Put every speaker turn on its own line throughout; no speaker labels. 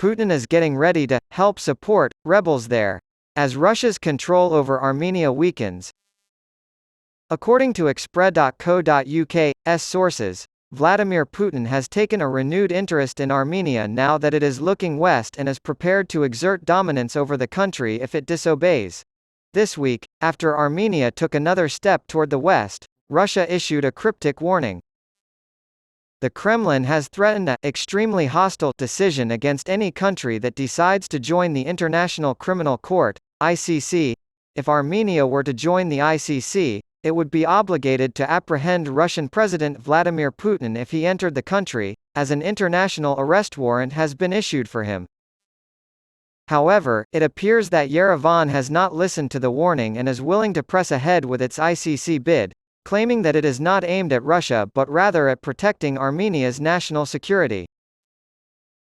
Putin is getting ready to help support rebels there, as Russia's control over Armenia weakens. According to expre.co.uk's sources, Vladimir Putin has taken a renewed interest in Armenia now that it is looking west and is prepared to exert dominance over the country if it disobeys. This week, after Armenia took another step toward the west, Russia issued a cryptic warning. The Kremlin has threatened an extremely hostile decision against any country that decides to join the International Criminal Court, ICC. If Armenia were to join the ICC, it would be obligated to apprehend Russian President Vladimir Putin if he entered the country, as an international arrest warrant has been issued for him. However, it appears that Yerevan has not listened to the warning and is willing to press ahead with its ICC bid, claiming that it is not aimed at Russia but rather at protecting Armenia's national security.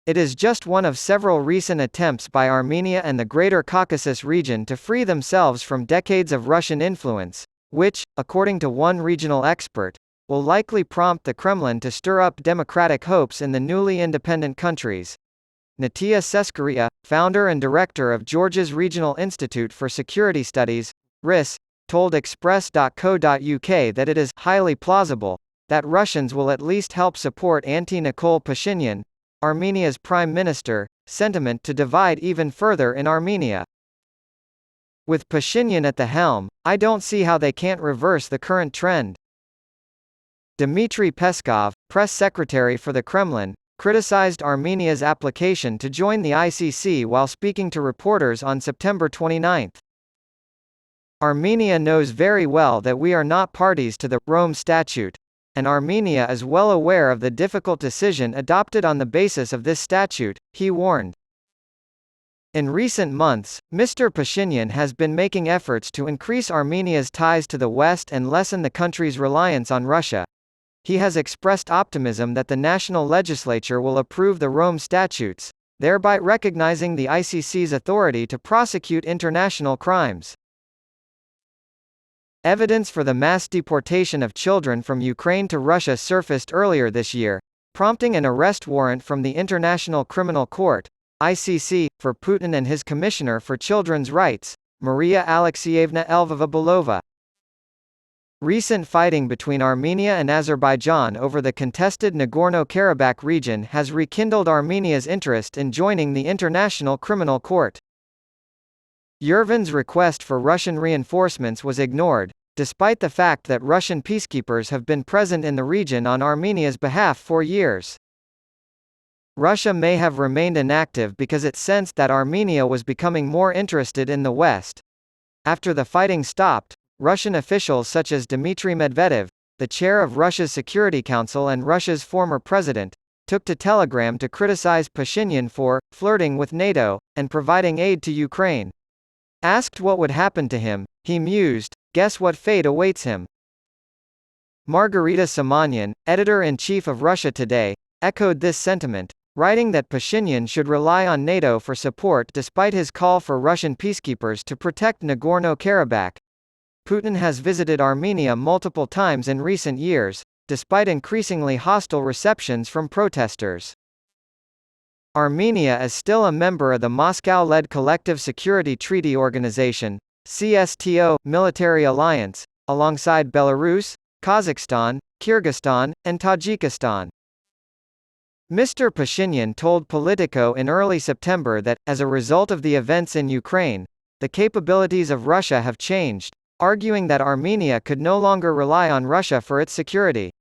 It is just one of several recent attempts by Armenia and the Greater Caucasus region to free themselves from decades of Russian influence, which, according to one regional expert, will likely prompt the Kremlin to stir up democratic hopes in the newly independent countries. Natia Seskaria, founder and director of Georgia's Regional Institute for Security Studies, RIS, told Express.co.uk that it is highly plausible that Russians will at least help support Nikol Pashinyan, Armenia's prime minister, sentiment to divide even further in Armenia. With Pashinyan at the helm, I don't see how they can't reverse the current trend. Dmitry Peskov, press secretary for the Kremlin, criticized Armenia's application to join the ICC while speaking to reporters on September 29. Armenia knows very well that we are not parties to the Rome Statute, and Armenia is well aware of the difficult decision adopted on the basis of this statute, he warned. In recent months, Mr. Pashinyan has been making efforts to increase Armenia's ties to the West and lessen the country's reliance on Russia. He has expressed optimism that the national legislature will approve the Rome Statutes, thereby recognizing the ICC's authority to prosecute international crimes. Evidence for the mass deportation of children from Ukraine to Russia surfaced earlier this year, prompting an arrest warrant from the International Criminal Court, ICC, for Putin and his Commissioner for Children's Rights, Maria Alexeyevna Lvova-Belova. Recent fighting between Armenia and Azerbaijan over the contested Nagorno-Karabakh region has rekindled Armenia's interest in joining the International Criminal Court. Yerevan's request for Russian reinforcements was ignored, despite the fact that Russian peacekeepers have been present in the region on Armenia's behalf for years. Russia may have remained inactive because it sensed that Armenia was becoming more interested in the West. After the fighting stopped, Russian officials such as Dmitry Medvedev, the chair of Russia's Security Council and Russia's former president, took to Telegram to criticize Pashinyan for flirting with NATO and providing aid to Ukraine. Asked what would happen to him, he mused, "Guess what fate awaits him?" Margarita Simonyan, editor-in-chief of Russia Today, echoed this sentiment, writing that Pashinyan should rely on NATO for support despite his call for Russian peacekeepers to protect Nagorno-Karabakh. Putin has visited Armenia multiple times in recent years, despite increasingly hostile receptions from protesters. Armenia is still a member of the Moscow-led Collective Security Treaty Organization, CSTO, military alliance, alongside Belarus, Kazakhstan, Kyrgyzstan, and Tajikistan. Mr. Pashinyan told Politico in early September that, as a result of the events in Ukraine, the capabilities of Russia have changed, arguing that Armenia could no longer rely on Russia for its security.